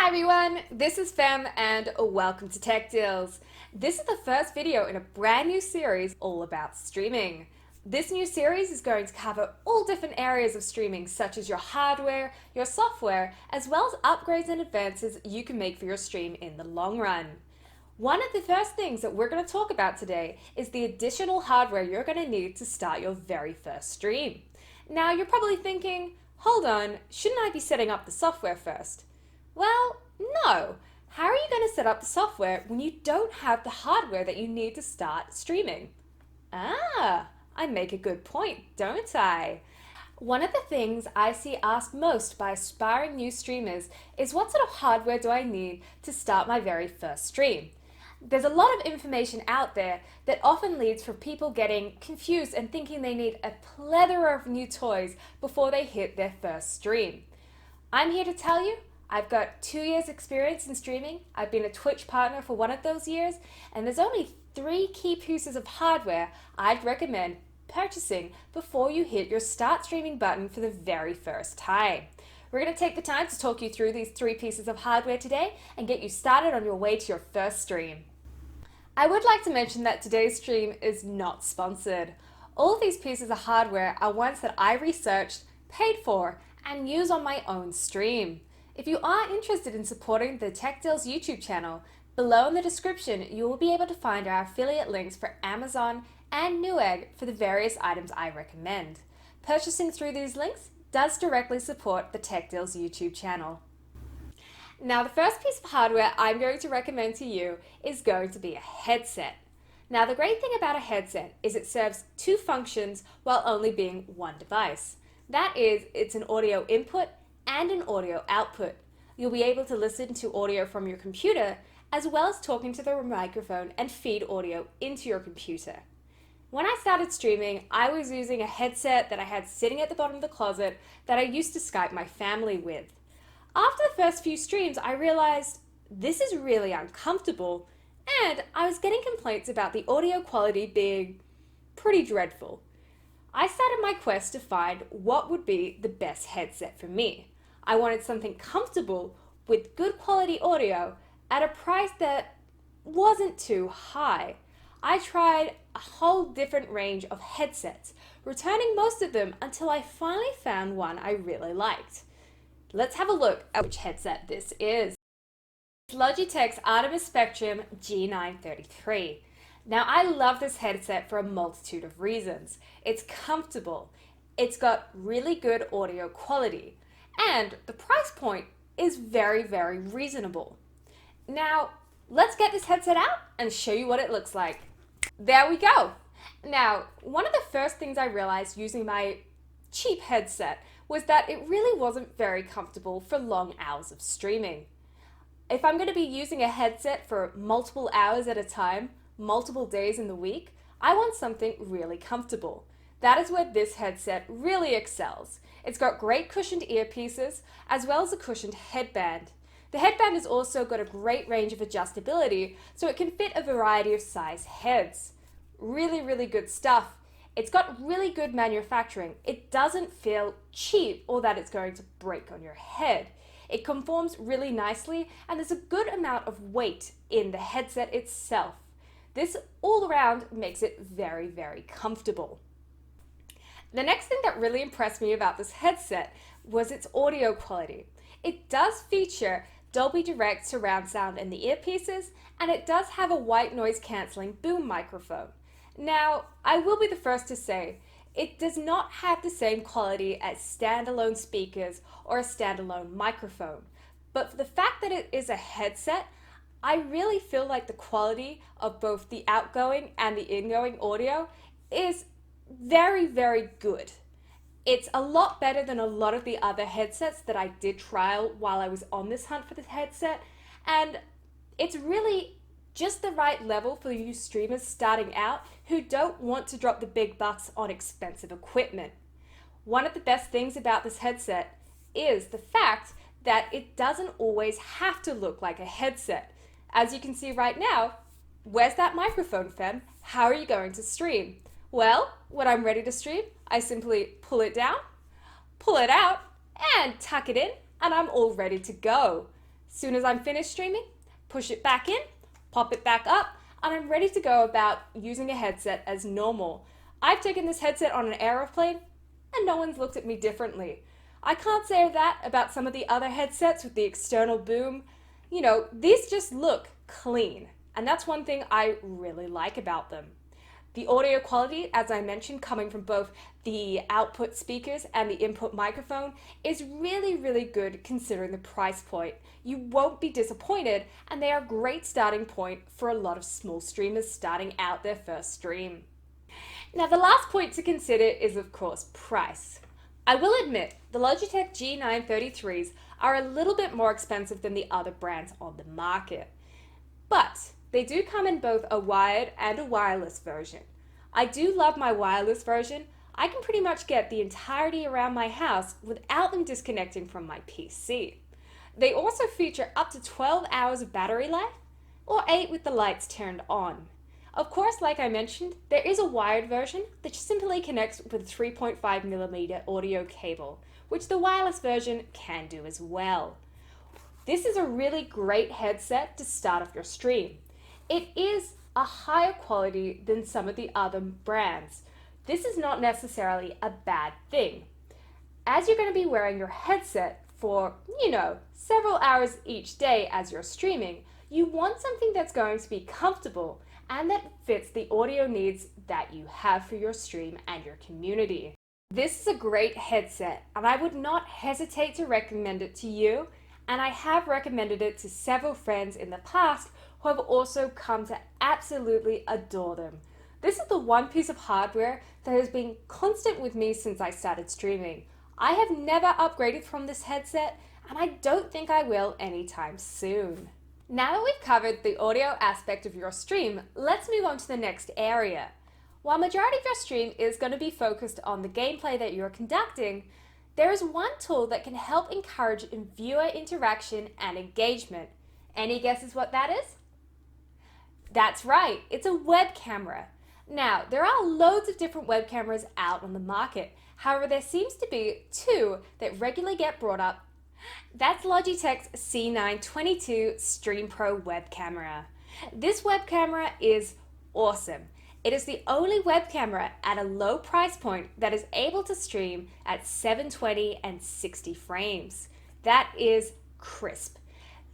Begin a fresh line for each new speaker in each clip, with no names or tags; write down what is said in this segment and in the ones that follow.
Hi everyone, this is Fem and welcome to Tech Deals. This is the first video in a brand new series all about streaming. This new series is going to cover all different areas of streaming, such as your hardware, your software, as well as upgrades and advances you can make for your stream in the long run. One of the first things that we're going to talk about today is the additional hardware you're going to need to start your very first stream. Now you're probably thinking, hold on, shouldn't I be setting up the software first? Well, no. How are you going to set up the software when you don't have the hardware that you need to start streaming? I make a good point, don't I? One of the things I see asked most by aspiring new streamers is what sort of hardware do I need to start my very first stream? There's a lot of information out there that often leads for people getting confused and thinking they need a plethora of new toys before they hit their first stream. I'm here to tell you, I've got 2 years experience in streaming. I've been a Twitch partner for one of those years, and there's only 3 key pieces of hardware I'd recommend purchasing before you hit your start streaming button for the very first time. We're going to take the time to talk you through these 3 pieces of hardware today and get you started on your way to your first stream. I would like to mention that today's stream is not sponsored. All of these pieces of hardware are ones that I researched, paid for, and use on my own stream. If you are interested in supporting the Tech Deals YouTube channel, below in the description you will be able to find our affiliate links for Amazon and Newegg for the various items I recommend. Purchasing through these links does directly support the Tech Deals YouTube channel. Now the first piece of hardware I'm going to recommend to you is going to be a headset. Now the great thing about a headset is it serves 2 functions while only being one device. That is, it's an audio input and an audio output. You'll be able to listen to audio from your computer as well as talking to the microphone and feed audio into your computer. When I started streaming, I was using a headset that I had sitting at the bottom of the closet that I used to Skype my family with. After the first few streams, I realized this is really uncomfortable, and I was getting complaints about the audio quality being pretty dreadful. I started my quest to find what would be the best headset for me. I wanted something comfortable with good quality audio at a price that wasn't too high. I tried a whole different range of headsets, returning most of them until I finally found one I really liked. Let's have a look at which headset this is. It's Logitech's Artemis Spectrum G933. Now I love this headset for a multitude of reasons. It's comfortable, it's got really good audio quality, and the price point is very, very reasonable. Now, let's get this headset out and show you what it looks like. There we go. Now, one of the first things I realized using my cheap headset was that it really wasn't very comfortable for long hours of streaming. If I'm going to be using a headset for multiple hours at a time, multiple days in the week, I want something really comfortable. That is where this headset really excels. It's got great cushioned earpieces as well as a cushioned headband. The headband has also got a great range of adjustability so it can fit a variety of size heads. Really, really good stuff. It's got really good manufacturing. It doesn't feel cheap or that it's going to break on your head. It conforms really nicely and there's a good amount of weight in the headset itself. This all around makes it very, very comfortable. The next thing that really impressed me about this headset was its audio quality. It does feature Dolby Direct surround sound in the earpieces, and it does have a white noise cancelling boom microphone. Now, I will be the first to say, it does not have the same quality as standalone speakers or a standalone microphone, but for the fact that it is a headset, I really feel like the quality of both the outgoing and the ingoing audio is very, very good. It's a lot better than a lot of the other headsets that I did trial while I was on this hunt for this headset, and it's really just the right level for you streamers starting out who don't want to drop the big bucks on expensive equipment. One of the best things about this headset is the fact that it doesn't always have to look like a headset. As you can see right now, where's that microphone, Fem? How are you going to stream? Well, when I'm ready to stream, I simply pull it down, pull it out, and tuck it in, and I'm all ready to go. Soon as I'm finished streaming, push it back in, pop it back up, and I'm ready to go about using a headset as normal. I've taken this headset on an aeroplane, and no one's looked at me differently. I can't say that about some of the other headsets with the external boom. These just look clean, and that's one thing I really like about them. The audio quality, as I mentioned, coming from both the output speakers and the input microphone is really, really good considering the price point. You won't be disappointed, and they are a great starting point for a lot of small streamers starting out their first stream. Now, the last point to consider is, of course, price. I will admit, the Logitech G933s are a little bit more expensive than the other brands on the market. But they do come in both a wired and a wireless version. I do love my wireless version. I can pretty much get the entirety around my house without them disconnecting from my PC. They also feature up to 12 hours of battery life, or 8 with the lights turned on. Of course, like I mentioned, there is a wired version that simply connects with a 3.5mm audio cable, which the wireless version can do as well. This is a really great headset to start off your stream. It is a higher quality than some of the other brands. This is not necessarily a bad thing. As you're going to be wearing your headset for, several hours each day as you're streaming, you want something that's going to be comfortable and that fits the audio needs that you have for your stream and your community. This is a great headset, and I would not hesitate to recommend it to you, and I have recommended it to several friends in the past who have also come to absolutely adore them. This is the one piece of hardware that has been constant with me since I started streaming. I have never upgraded from this headset, and I don't think I will anytime soon. Now that we've covered the audio aspect of your stream, let's move on to the next area. While majority of your stream is going to be focused on the gameplay that you're conducting, there is one tool that can help encourage viewer interaction and engagement. Any guesses what that is? That's right, it's a web camera. Now, there are loads of different web cameras out on the market. However, there seems to be two that regularly get brought up. That's Logitech's C922 Stream Pro web camera. This web camera is awesome. It is the only web camera at a low price point that is able to stream at 720 and 60 frames. That is crisp.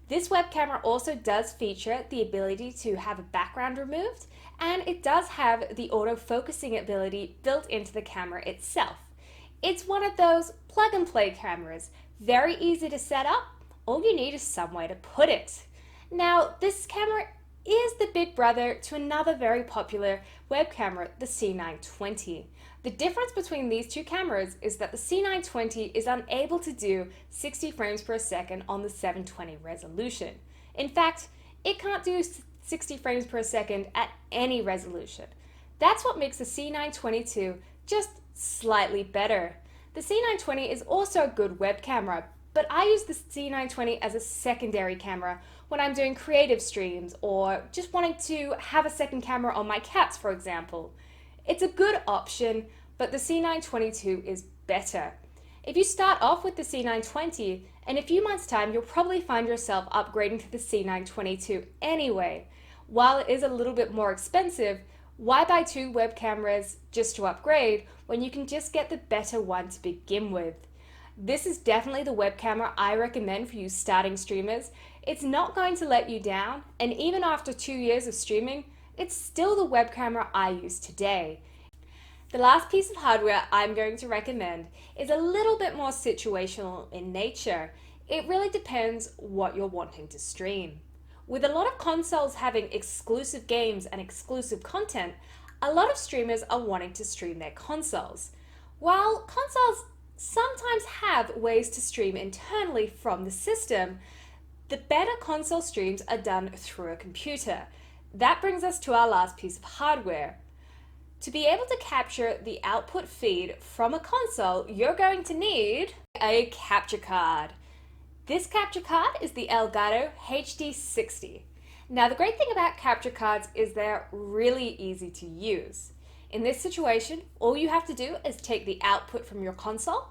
This web camera also does feature the ability to have a background removed, and it does have the auto-focusing ability built into the camera itself. It's one of those plug-and-play cameras, very easy to set up. All you need is somewhere to put it. Now, this camera is the big brother to another very popular web camera, the C920. The difference between these two cameras is that the C920 is unable to do 60 frames per second on the 720 resolution. In fact, it can't do 60 frames per second at any resolution. That's what makes the C922 just slightly better. The C920 is also a good web camera, but I use the C920 as a secondary camera when I'm doing creative streams or just wanting to have a second camera on my cats, for example. It's a good option, but the C922 is better. If you start off with the C920, in a few months' time, you'll probably find yourself upgrading to the C922 anyway. While it is a little bit more expensive, why buy two web cameras just to upgrade when you can just get the better one to begin with? This is definitely the web camera I recommend for you starting streamers. It's not going to let you down, and even after 2 years of streaming, it's still the web camera I use today. The last piece of hardware I'm going to recommend is a little bit more situational in nature. It really depends what you're wanting to stream. With a lot of consoles having exclusive games and exclusive content, a lot of streamers are wanting to stream their consoles. While consoles sometimes have ways to stream internally from the system, the better console streams are done through a computer. That brings us to our last piece of hardware. To be able to capture the output feed from a console, you're going to need a capture card. This capture card is the Elgato HD60. Now, the great thing about capture cards is they're really easy to use. In this situation, all you have to do is take the output from your console,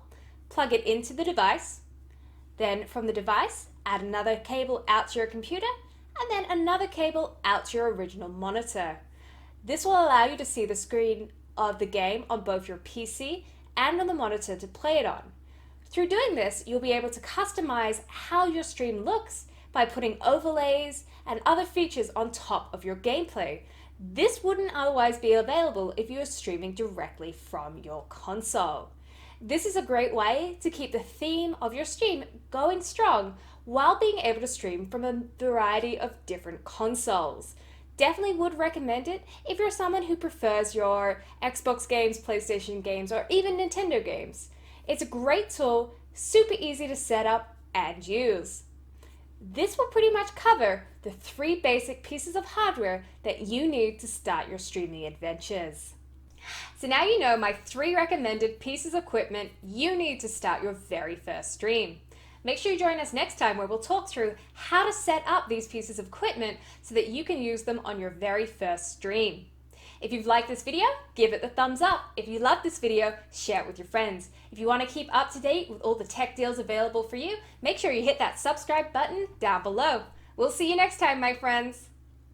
plug it into the device, then from the device, add another cable out to your computer, and then another cable out to your original monitor. This will allow you to see the screen of the game on both your PC and on the monitor to play it on. Through doing this, you'll be able to customize how your stream looks by putting overlays and other features on top of your gameplay. This wouldn't otherwise be available if you were streaming directly from your console. This is a great way to keep the theme of your stream going strong while being able to stream from a variety of different consoles. Definitely would recommend it if you're someone who prefers your Xbox games, PlayStation games, or even Nintendo games. It's a great tool, super easy to set up and use. This will pretty much cover the 3 basic pieces of hardware that you need to start your streaming adventures. So now you know my 3 recommended pieces of equipment you need to start your very first stream. Make sure you join us next time where we'll talk through how to set up these pieces of equipment so that you can use them on your very first stream. If you've liked this video, give it the thumbs up. If you love this video, share it with your friends. If you want to keep up to date with all the tech deals available for you, make sure you hit that subscribe button down below. We'll see you next time, my friends.